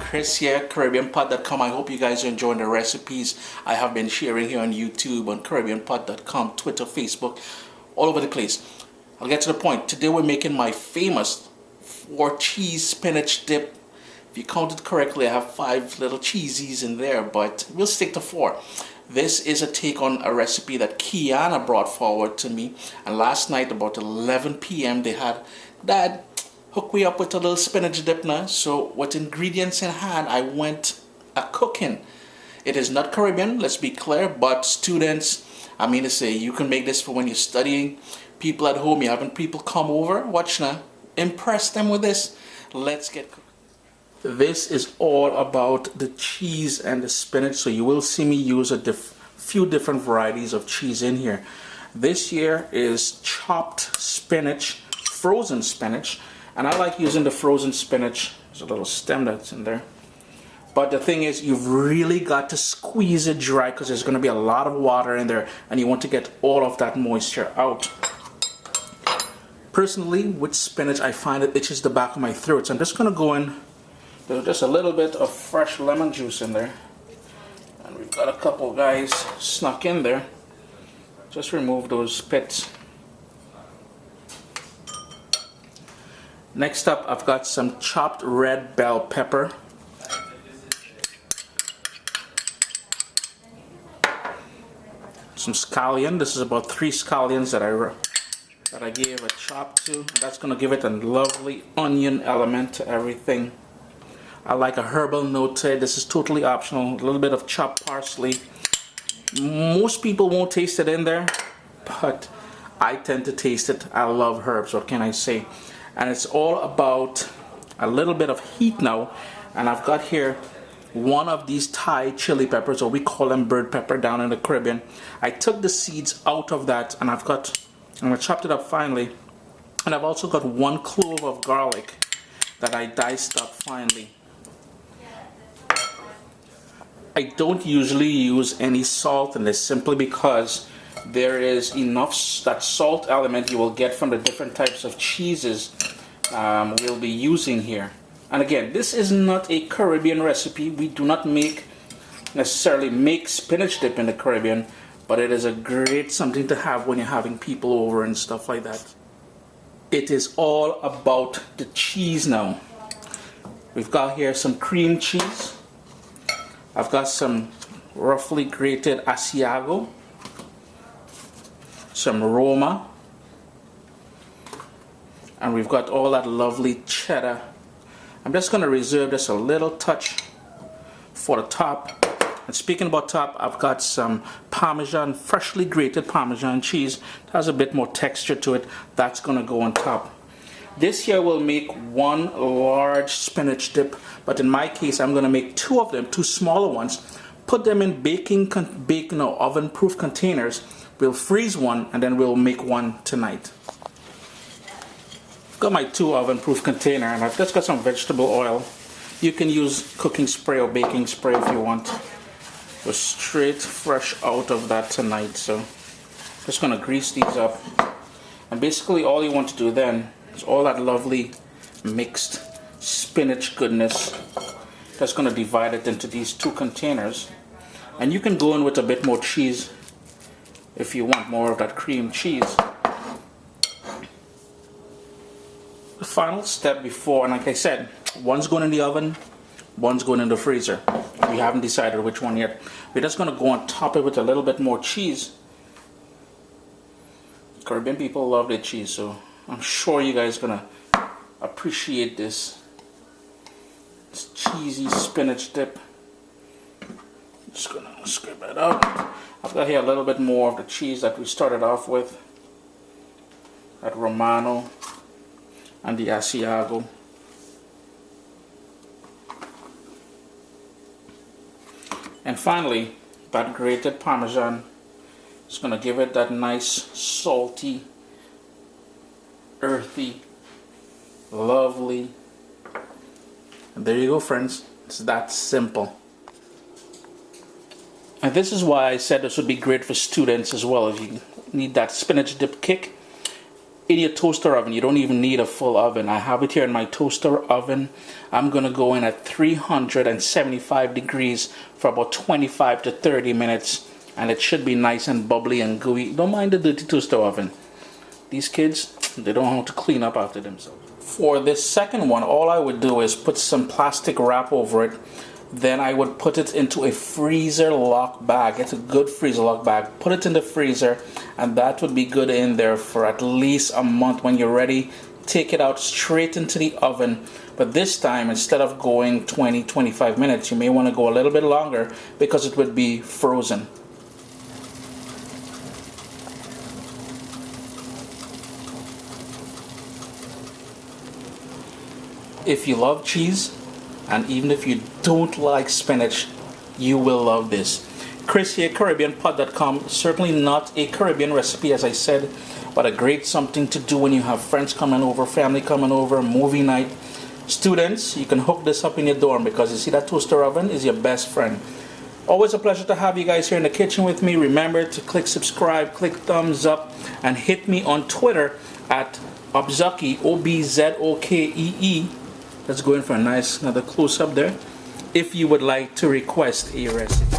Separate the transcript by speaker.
Speaker 1: Chris here, CaribbeanPot.com. I hope you guys are enjoying the recipes I have been sharing here on YouTube, on CaribbeanPot.com, Twitter, Facebook, all over the place. I'll get to the point. Today we're making my famous 4-cheese spinach dip. If you counted correctly, I have 5 little cheesies in there, but we'll stick to 4. This is a take on a recipe that Kiana brought forward to me, and last night about 11 p.m. they had Dad hook me up with a little spinach dip now. So with ingredients in hand, I went a-cooking. It is not Caribbean, let's be clear, but students, I mean to say, you can make this for when you're studying. People at home, you're having people come over, watch now, impress them with this. Let's get cooking. This is all about the cheese and the spinach, so you will see me use a few different varieties of cheese in here. This here is chopped spinach, frozen spinach, and I like using the frozen spinach. There's a little stem that's in there. But the thing is, you've really got to squeeze it dry because there's going to be a lot of water in there and you want to get all of that moisture out. Personally, with spinach, I find it itches the back of my throat. So I'm just going to go in. There's just a little bit of fresh lemon juice in there. And we've got a couple guys snuck in there. Just remove those pits. Next up, I've got some chopped red bell pepper. Some scallion. This is about 3 scallions that I gave a chop to. That's going to give it a lovely onion element to everything. I like a herbal note to it. This is totally optional. A little bit of chopped parsley. Most people won't taste it in there, but I tend to taste it. I love herbs, what can I say? And it's all about a little bit of heat now. And I've got here one of these Thai chili peppers, or we call them bird pepper down in the Caribbean. I took the seeds out of that, and I chopped it up finely. And I've also got 1 clove of garlic that I diced up finely. I don't usually use any salt in this simply because there is enough that salt element you will get from the different types of cheeses we'll be using here. And again, this is not a Caribbean recipe. We do not necessarily make spinach dip in the Caribbean, but it is a great something to have when you're having people over and stuff like that. It is all about the cheese now. We've got here some cream cheese. I've got some roughly grated Asiago, some Romano, and we've got all that lovely cheddar. I'm just going to reserve just a little touch for the top. And speaking about top, I've got some Parmesan, freshly grated Parmesan cheese. It has a bit more texture to it. That's going to go on top. This here will make 1 large spinach dip, but in my case I'm going to make 2 of them, 2 smaller ones. Put them in oven-proof containers. We'll freeze one and then we'll make 1 tonight. I've got my 2 oven-proof container, and I've just got some vegetable oil. You can use cooking spray or baking spray if you want. We're straight fresh out of that tonight, so just going to grease these up. And basically all you want to do then is all that lovely mixed spinach goodness. Just going to divide it into these 2 containers. And you can go in with a bit more cheese if you want more of that cream cheese. The final step before, and like I said, 1's going in the oven, 1's going in the freezer. We haven't decided which one yet. We're just going to go on top of it with a little bit more cheese. Caribbean people love their cheese, so I'm sure you guys are going to appreciate this. This cheesy spinach dip. Just going to scrape it out. I've got here a little bit more of the cheese that we started off with. That Romano and the Asiago. And finally, that grated Parmesan is going to give it that nice, salty, earthy, lovely. And there you go, friends. It's that simple. And this is why I said this would be great for students as well. If you need that spinach dip kick, in your toaster oven. You don't even need a full oven. I have it here in my toaster oven. I'm gonna go in at 375 degrees for about 25 to 30 minutes, and it should be nice and bubbly and gooey. Don't mind the dirty toaster oven. These kids, they don't know how to clean up after themselves. For this second one, all I would do is put some plastic wrap over it. Then I would put it into a freezer lock bag. It's a good freezer lock bag. Put it in the freezer, and that would be good in there for at least a month. When you're ready, take it out straight into the oven. But this time, instead of going 20-25 minutes, you may want to go a little bit longer because it would be frozen. If you love cheese, and even if you don't like spinach, you will love this. Chris here, CaribbeanPot.com. Certainly not a Caribbean recipe, as I said, but a great something to do when you have friends coming over, family coming over, movie night. Students, you can hook this up in your dorm because you see that toaster oven is your best friend. Always a pleasure to have you guys here in the kitchen with me. Remember to click subscribe, click thumbs up, and hit me on Twitter at Obzokee, Obzokee. Let's go in for a nice another close up there if you would like to request a recipe.